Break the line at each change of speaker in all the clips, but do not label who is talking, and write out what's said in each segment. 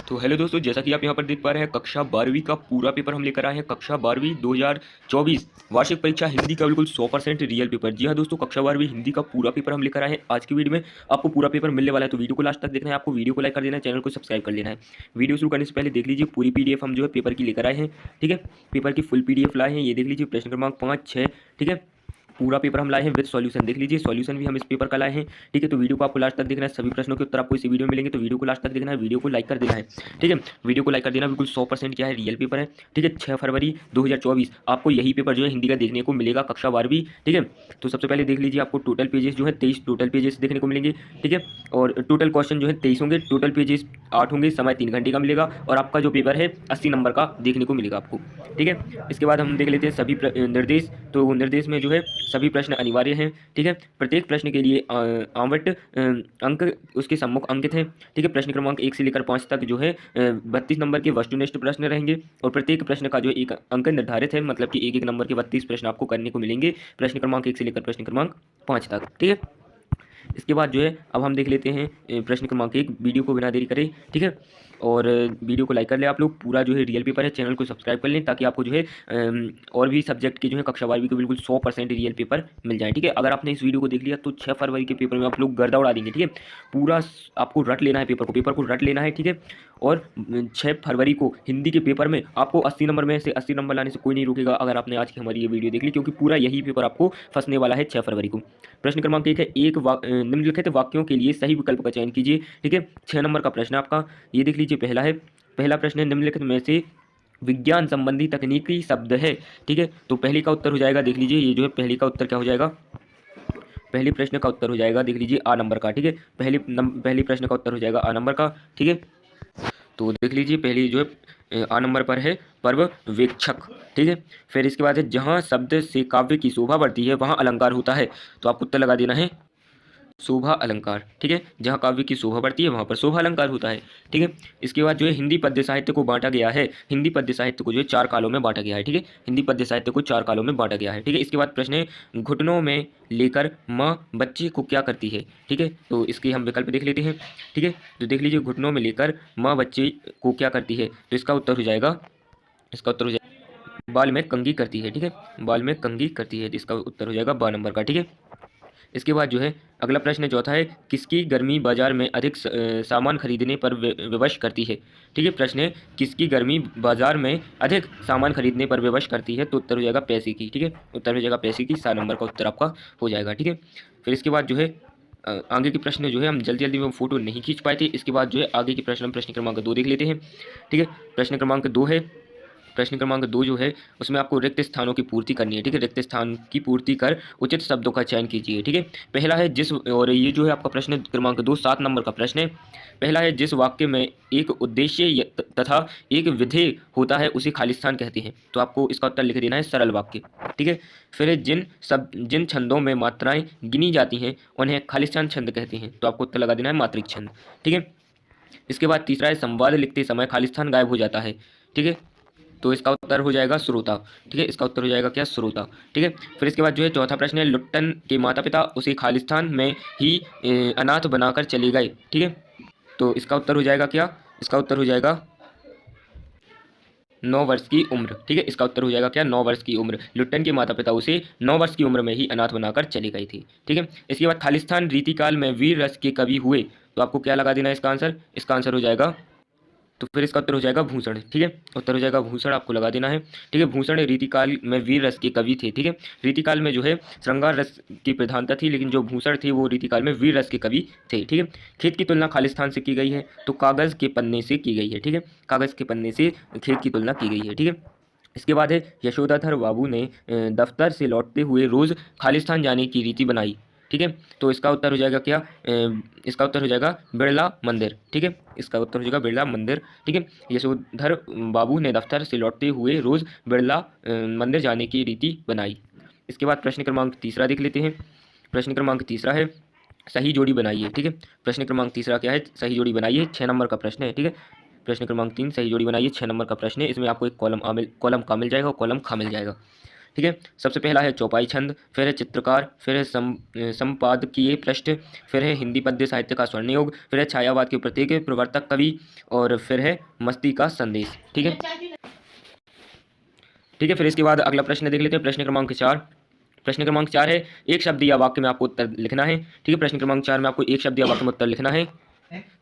तो हेलो दोस्तों, जैसा कि आप यहाँ पर देख पा रहे हैं, कक्षा 12वीं का पूरा पेपर हम लेकर आए हैं। कक्षा 12वीं 2024 वार्षिक परीक्षा हिंदी का बिल्कुल 100% रियल पेपर। जी हाँ दोस्तों, कक्षा 12वीं हिंदी का पूरा पेपर हम लेकर आए हैं। आज की वीडियो में आपको पूरा पेपर मिलने वाला है, तो वीडियो को लास्ट तक देखना है। आपको वीडियो को लाइक कर देना है, चैनल को सब्सक्राइब कर लेना है। वीडियो शुरू करने से पहले देख लीजिए पूरी पीडीएफ हम जो है पेपर की लेकर आए हैं। ठीक है, पेपर की फुल पीडीएफ लाए हैं। ये देख लीजिए, प्रश्न क्रमांक 5, 6। ठीक है, पूरा पेपर हम लाए हैं विद सॉल्यूशन। देख लीजिए, सॉल्यूशन भी हम इस पेपर का लाए हैं। ठीक है, तो वीडियो को आपको लास्ट तक देखना है। सभी प्रश्नों के उत्तर आपको इसी वीडियो में मिलेंगे, तो वीडियो को लास्ट तक देखना है। वीडियो को लाइक कर देना है। ठीक है, वीडियो को लाइक कर देना। बिल्कुल 100% क्या है, रियल पेपर है। ठीक है, 6 फरवरी 2024 आपको यही पेपर जो है हिंदी का देखने को मिलेगा, कक्षा 12वीं। ठीक है, तो सबसे पहले देख लीजिए, आपको टोटल पेजेस जो है 23 टोटल पेजेस देखने को मिलेंगे। ठीक है, और टोटल क्वेश्चन जो है 23 होंगे, टोटल पेजेस 8 होंगे, समय 3 घंटे का मिलेगा, और आपका जो पेपर है 80 नंबर का देखने को मिलेगा आपको। ठीक है, इसके बाद हम देख लेते हैं सभी निर्देश। तो निर्देश में जो है सभी प्रश्न अनिवार्य हैं। ठीक है, प्रत्येक प्रश्न के लिए आवंट अंक उसके सम्मुख अंकित हैं। ठीक है, प्रश्न क्रमांक 1 से लेकर 5 तक जो है 32 नंबर के वस्तुनिष्ठ प्रश्न रहेंगे, और प्रत्येक प्रश्न का जो एक अंक निर्धारित है, मतलब कि एक एक नंबर के 32 प्रश्न आपको करने को मिलेंगे, प्रश्न क्रमांक 1 से लेकर प्रश्न क्रमांक 5 तक। ठीक है, इसके बाद जो है अब हम देख लेते हैं प्रश्न क्रमांक 1। वीडियो को बिना देरी करें। ठीक है, और वीडियो को लाइक कर ले आप लोग। पूरा जो है रियल पेपर है, चैनल को सब्सक्राइब कर लें, ताकि आपको जो है और भी सब्जेक्ट के जो है कक्षा 12वीं के बिल्कुल 100% रियल पेपर मिल जाए। ठीक है, अगर आपने इस वीडियो को देख लिया तो 6 फरवरी के पेपर में आप लोग गर्दा उड़ा देंगे। ठीक है, पूरा आपको रट लेना है, पेपर को रट लेना है। ठीक है, और 6 फरवरी को हिंदी के पेपर में आपको 80 नंबर में से 80 नंबर लाने से कोई नहीं रुकेगा, अगर आपने आज की हमारी ये वीडियो देख ली, क्योंकि पूरा यही पेपर आपको फंसने वाला है 6 फरवरी को। प्रश्न क्रमांक 1 है, निम्नलिखित वाक्यों के लिए सही विकल्प का चयन कीजिए। ठीक है, 6 नंबर का प्रश्न आपका। ये देख लीजिए, पहला प्रश्न है, निम्नलिखित में से विज्ञान संबंधी तकनीकी शब्द है। ठीक है, तो पहली का उत्तर हो जाएगा, देख लीजिए, ये जो है पहली का उत्तर क्या हो जाएगा, पहली प्रश्न का उत्तर हो जाएगा, देख लीजिए, आ नंबर का। ठीक है, पहली प्रश्न का उत्तर हो जाएगा आ नंबर का। ठीक है, तो देख लीजिए, पहली जो है आ नंबर पर है पर्यवेक्षक। ठीक है, फिर इसके बाद है, जहाँ शब्द से काव्य की शोभा बढ़ती है वहाँ अलंकार होता है, तो आपको उत्तर लगा देना है शोभा अलंकार। ठीक है, जहाँ काव्य की शोभा बढ़ती है वहाँ पर शोभा अलंकार होता है। ठीक है, इसके बाद जो है हिंदी पद्य साहित्य को बांटा गया है। हिंदी पद्य साहित्य को जो है 4 कालों में बांटा गया है। ठीक है, हिंदी पद्य साहित्य को 4 कालों में बांटा गया है। ठीक है, इसके बाद प्रश्न है, घुटनों में लेकर माँ बच्चे को क्या करती है। ठीक है, तो इसके हम विकल्प देख लेते हैं। ठीक है, तो देख लीजिए, घुटनों में लेकर माँ बच्चे को क्या करती है, तो इसका उत्तर हो जाएगा, इसका उत्तर हो जाएगा बाल में कंघी करती है। ठीक है, बाल में कंघी करती है, तो इसका उत्तर हो जाएगा 12 नंबर का। ठीक है, इसके बाद जो है अगला प्रश्न चौथा है, किसकी गर्मी बाजार में अधिक सामान खरीदने पर विवश करती है। ठीक है, प्रश्न है, किसकी गर्मी बाजार में अधिक सामान खरीदने पर विवश करती है, तो उत्तर हो जाएगा पैसे की। ठीक है, उत्तर हो जाएगा पैसे की, 7 नंबर का उत्तर आपका हो जाएगा। ठीक है, फिर इसके बाद जो है आगे के प्रश्न जो है हम जल्दी जल्दी में फोटो नहीं खींच पाए थे। इसके बाद जो है आगे के प्रश्न, हम प्रश्न क्रमांक 2 देख लेते हैं। ठीक है, प्रश्न क्रमांक 2 है, प्रश्न क्रमांक 2 जो है उसमें आपको रिक्त स्थानों की पूर्ति करनी है। ठीक है, रिक्त स्थान की पूर्ति कर उचित शब्दों का चयन कीजिए। ठीक है, पहला है जिस, और ये जो है आपका प्रश्न क्रमांक 2 7 नंबर का प्रश्न है। पहला है, जिस वाक्य में एक उद्देश्य तथा एक विधेय होता है उसे खालिस्तान कहते हैं, तो आपको इसका उत्तर लिख देना है सरल वाक्य। ठीक है, फिर है, जिन छंदों में मात्राएं गिनी जाती हैं उन्हें खालिस्तान छंद कहते हैं, तो आपको उत्तर लगा देना है मात्रिक छंद। ठीक है, इसके बाद तीसरा है, संवाद लिखते समय खालिस्तान गायब हो जाता है। ठीक है, तो इसका उत्तर हो जाएगा श्रोता। ठीक है, इसका उत्तर हो जाएगा क्या, श्रोता। ठीक है, फिर इसके बाद जो है चौथा प्रश्न है, लुट्टन के माता पिता उसे खालिस्तान में ही अनाथ बनाकर चले गए। ठीक है, तो इसका उत्तर हो जाएगा क्या, इसका उत्तर हो जाएगा 9 वर्ष की उम्र। ठीक है, इसका उत्तर हो जाएगा क्या, 9 वर्ष की उम्र। लुट्टन के माता पिता उसे 9 वर्ष की उम्र में ही अनाथ बनाकर चले गए थे। ठीक है, इसके बाद खालिस्तान रीतिकाल में वीर रस के कवि हुए, तो आपको क्या लगा देना है इसका आंसर, इसका आंसर हो जाएगा, तो फिर इसका उत्तर हो जाएगा भूषण। ठीक है, उत्तर हो जाएगा भूषण, आपको लगा देना है। ठीक है, भूषण रीतिकाल में वीर रस के कवि थे। ठीक है, रीतिकाल में जो है श्रृंगार रस की प्रधानता थी, लेकिन जो भूषण थे वो रीतिकाल में वीर रस के कवि थे। ठीक है, खेत की तुलना खालिस्तान से की गई है, तो कागज़ के पन्ने से की गई है। ठीक है, कागज़ के पन्ने से खेत की तुलना की गई है। ठीक है, इसके बाद है, यशोदाधर बाबू ने दफ्तर से लौटते हुए रोज़ खालिस्तान जाने की रीति बनाई। ठीक है, तो इसका उत्तर हो जाएगा क्या, इसका उत्तर हो जाएगा बिरला मंदिर। ठीक है, इसका उत्तर हो जाएगा बिरला मंदिर। ठीक है, यशोधर बाबू ने दफ्तर से लौटते हुए रोज़ बिरला मंदिर जाने की रीति बनाई। इसके बाद प्रश्न क्रमांक तीसरा देख लेते हैं। प्रश्न क्रमांक तीसरा है, सही जोड़ी बनाइए। ठीक है, प्रश्न क्रमांक तीसरा क्या है, सही जोड़ी बनाइए, 6 नंबर का प्रश्न है। ठीक है, प्रश्न क्रमांक 3, सही जोड़ी बनाइए, 6 नंबर का प्रश्न है। इसमें आपको एक कॉलम का मिल जाएगा और कॉलम खा मिल जाएगा। ठीक है। सबसे पहला है चौपाई छंद, फिर है चित्रकार, फिर है संपादकीय पृष्ठ, फिर है हिंदी पद्य साहित्य का स्वर्ण योग, फिर है छायावाद के प्रतीक, प्रवर्तक कवि, और फिर है मस्ती का संदेश। ठीक है, ठीक है। फिर इसके बाद अगला प्रश्न देख लेते हैं, प्रश्न क्रमांक 4। प्रश्न क्रमांक 4 है, एक शब्द या वाक्य में आपको उत्तर लिखना है। ठीक है, प्रश्न क्रमांक 4 में आपको एक शब्द या वाक्य में उत्तर लिखना है।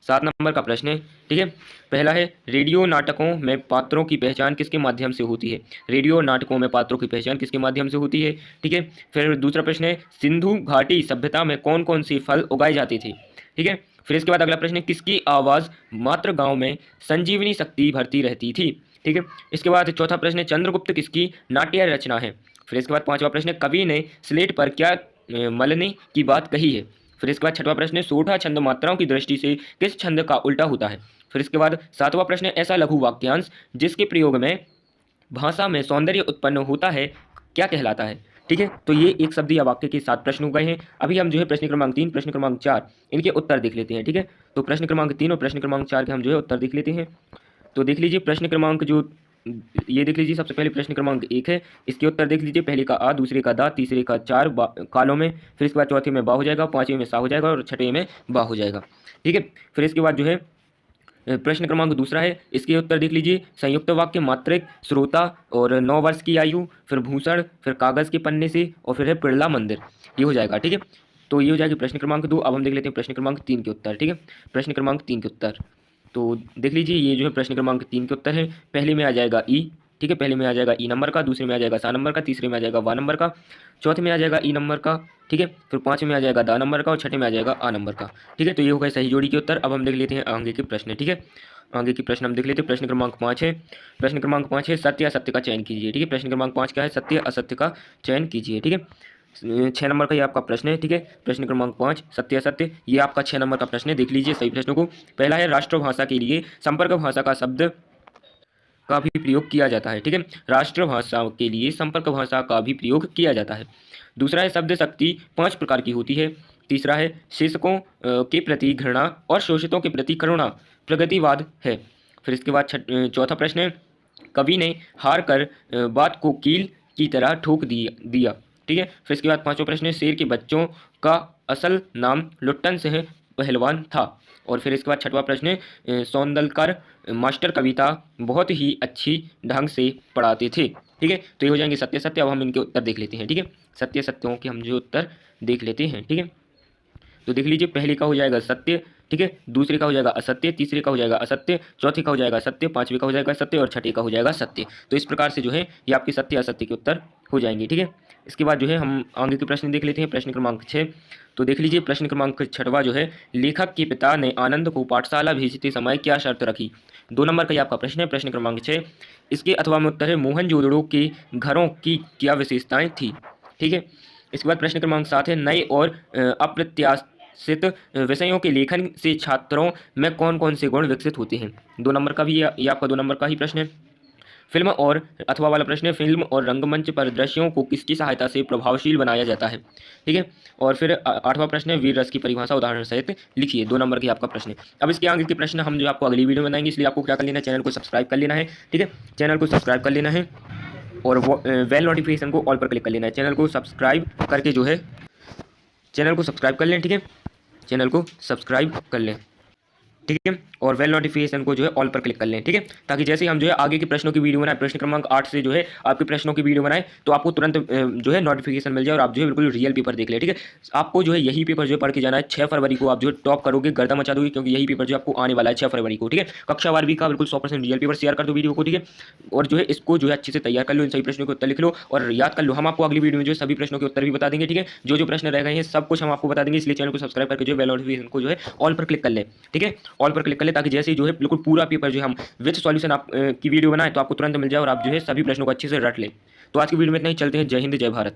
7 नंबर का प्रश्न है। ठीक है, पहला है, रेडियो नाटकों में पात्रों की पहचान किसके माध्यम से होती है? रेडियो नाटकों में पात्रों की पहचान किसके माध्यम से होती है? ठीक है। फिर दूसरा प्रश्न है, सिंधु घाटी सभ्यता में कौन कौन से फल उगाए जाते थे? ठीक है। फिर इसके बाद अगला प्रश्न है, किसकी आवाज़ मात्र गांव में संजीवनी शक्ति भरती रहती थी? ठीक है। इसके बाद चौथा प्रश्न है, चंद्रगुप्त किसकी नाट्य रचना है? फिर इसके बाद पांचवा प्रश्न है, कवि ने स्लेट पर क्या मलने की बात कही है? फिर इसके बाद छठवां प्रश्न है, सोठा छंद मात्राओं की दृष्टि से किस छंद का उल्टा होता है? फिर इसके बाद सातवां प्रश्न है, ऐसा लघु वाक्यांश जिसके प्रयोग में भाषा में सौंदर्य उत्पन्न होता है क्या कहलाता है? ठीक है, तो ये एक शब्द या वाक्य के 7 प्रश्न हो गए हैं। अभी हम जो है प्रश्न क्रमांक 3, प्रश्न क्रमांक 4 इनके उत्तर देख लेते हैं। ठीक है, तो प्रश्न क्रमांक 3 और प्रश्न क्रमांक 4 के हम जो है उत्तर देख लेते हैं। तो देख लीजिए प्रश्न क्रमांक जो ये देख लीजिए, सबसे पहले प्रश्न क्रमांक 1 है, इसके उत्तर देख लीजिए। पहले का आ, दूसरे का दा, तीसरे का चार कालों में, फिर इसके बाद चौथे में बा हो जाएगा, पांचवें में सा हो जाएगा और छठे में बा हो जाएगा। ठीक है, फिर इसके बाद जो है प्रश्न क्रमांक दूसरा है, इसके उत्तर देख लीजिए। संयुक्त वाक्य, मात्रिक, श्रोता और 9 वर्ष की आयु, फिर भूषण, फिर कागज के पन्ने से, और फिर है बिरला मंदिर, ये हो जाएगा। ठीक है, तो ये हो जाएगी प्रश्न क्रमांक 2। अब हम देख लेते हैं प्रश्न क्रमांक 3 के उत्तर। ठीक है, प्रश्न क्रमांक 3 के उत्तर तो देख लीजिए, ये जो है प्रश्न क्रमांक 3 के उत्तर है। पहले में आ जाएगा ई। ठीक है, पहले में आ जाएगा ई नंबर का, दूसरे में आ जाएगा सा नंबर का, तीसरे में आ जाएगा वा नंबर का, चौथे में आ जाएगा ई नंबर का। ठीक है, फिर पाँचवें में आ जाएगा दा नंबर का और छठे में आ जाएगा आ नंबर का। ठीक है, तो ये हो गए सही जोड़ी के उत्तर। अब हम देख लेते हैं आगे के प्रश्न। ठीक है, आगे के प्रश्न हम देख लेते हैं। प्रश्न क्रमांक 5 है, प्रश्न क्रमांक 5 है, सत्य असत्य का चयन कीजिए। ठीक है, प्रश्न क्रमांक 5 क्या है? सत्य असत्य का चयन कीजिए। ठीक है, 6 नंबर का ये आपका प्रश्न है। ठीक है, प्रश्न क्रमांक 5 सत्य असत्य, ये आपका 6 नंबर का प्रश्न है। देख लीजिए सही प्रश्नों को। पहला है, राष्ट्रभाषा के लिए संपर्क भाषा का शब्द का भी प्रयोग किया जाता है। ठीक है, राष्ट्रभाषा के लिए संपर्क भाषा का भी प्रयोग किया जाता है। दूसरा है, शब्द शक्ति 5 प्रकार की होती है। तीसरा है, शेषकों के प्रति घृणा और शोषितों के प्रति करुणा प्रगतिवाद है। फिर इसके बाद चौथा प्रश्न है, कवि ने हार कर बात को कील की तरह ठोक दिया। ठीक है, फिर इसके बाद पांचवा प्रश्न है, शेर के बच्चों का असल नाम लुट्टन सिंह पहलवान था। और फिर इसके बाद छठवां प्रश्न है, सौंदलकर मास्टर कविता बहुत ही अच्छी ढंग से पढ़ाते थे। ठीक है, तो ये हो जाएंगे सत्य सत्य। अब हम इनके उत्तर देख लेते हैं। ठीक है, सत्य सत्यों के हम जो उत्तर देख लेते हैं। ठीक है, तो देख लीजिए, पहले का हो जाएगा सत्य। ठीक है, दूसरे का हो जाएगा असत्य, तीसरे का हो जाएगा असत्य, चौथे का हो जाएगा सत्य, पांचवे का हो जाएगा सत्य और छठे का हो जाएगा सत्य। तो इस प्रकार से जो है ये आपके सत्य असत्य के उत्तर हो जाएंगे। ठीक है, इसके बाद जो है हम आगे के प्रश्न देख लेते हैं। प्रश्न क्रमांक 6, तो देख लीजिए प्रश्न क्रमांक 6वां जो है, लेखक के पिता ने आनंद को पाठशाला भेजते समय क्या शर्त रखी? 2 नंबर का ये आपका प्रश्न है, प्रश्न क्रमांक 6। इसके अथवा में उत्तर है, मोहनजोदड़ो के घरों की क्या विशेषताएं थी? ठीक है, इसके बाद प्रश्न क्रमांक 7 है, नए और अप्रत्याशित विषयों के लेखन से छात्रों में कौन कौन से गुण विकसित होते हैं? 2 नंबर का भी ये आपका 2 नंबर का ही प्रश्न है। फिल्म और अथवा वाला प्रश्न है, फिल्म और रंगमंच पर दृश्यों को किसकी सहायता से प्रभावशील बनाया जाता है? ठीक है, और फिर 8वां प्रश्न है, वीर रस की परिभाषा उदाहरण सहित लिखिए। 2 नंबर की आपका प्रश्न है। अब इसके आगे के प्रश्न हम जो आपको अगली वीडियो में बनाएंगे, इसलिए आपको क्या कर लेना है, चैनल को सब्सक्राइब कर लेना है। ठीक है, चैनल को सब्सक्राइब कर लेना है और वो बेल नोटिफिकेशन को ऑल पर क्लिक कर लेना है। चैनल को सब्सक्राइब करके जो है चैनल को सब्सक्राइब कर लें। ठीक है, चैनल को सब्सक्राइब कर लें। ठीक है, और बेल नोटिफिकेशन को जो है ऑल पर क्लिक कर लें। ठीक है, ताकि जैसे ही हम जो है आगे के प्रश्नों की वीडियो बनाए, प्रश्न क्रमांक 8 से जो है आपके प्रश्नों की वीडियो बनाए, तो आपको तुरंत जो है नोटिफिकेशन मिल जाए और आप जो है बिल्कुल रियल पेपर देख लें। ठीक है, आपको जो है यही पेपर जो है पढ़ के जाना है। 6 फरवरी को आप जो है टॉप करोगे, गर्दा मचा दोगे, क्योंकि यही पेपर जो आपको आने वाला है 6 फरवरी को। ठीक है, कक्षा 12वीं का बिल्कुल 100% रियल पेपर। शेयर कर दो वीडियो को। ठीक है, और जो है इसको जो है अच्छे से तैयार कर लो, इन सभी प्रश्नों के उत्तर लिख लो और याद कर लो। हम आपको अगली वीडियो में जो है सभी प्रश्नों के उत्तर भी बता देंगे। ठीक है, जो प्रश्न रह गए हैं सब कुछ हम आपको बता देंगे, इसलिए चैनल को सब्सक्राइब करके जो है बेल नोटिफिकेशन को जो है ऑल पर क्लिक कर लें। ठीक है, ऑल पर क्लिक कर लें, ताकि जैसे जो है बिल्कुल पूरा पेपर जो हम विद सॉल्यूशन आप की वीडियो बनाए तो आपको तुरंत मिल जाए और आप जो है सभी प्रश्नों को अच्छे से रट लें। तो आज की वीडियो में इतना ही, चलते हैं। जय हिंद, जय भारत।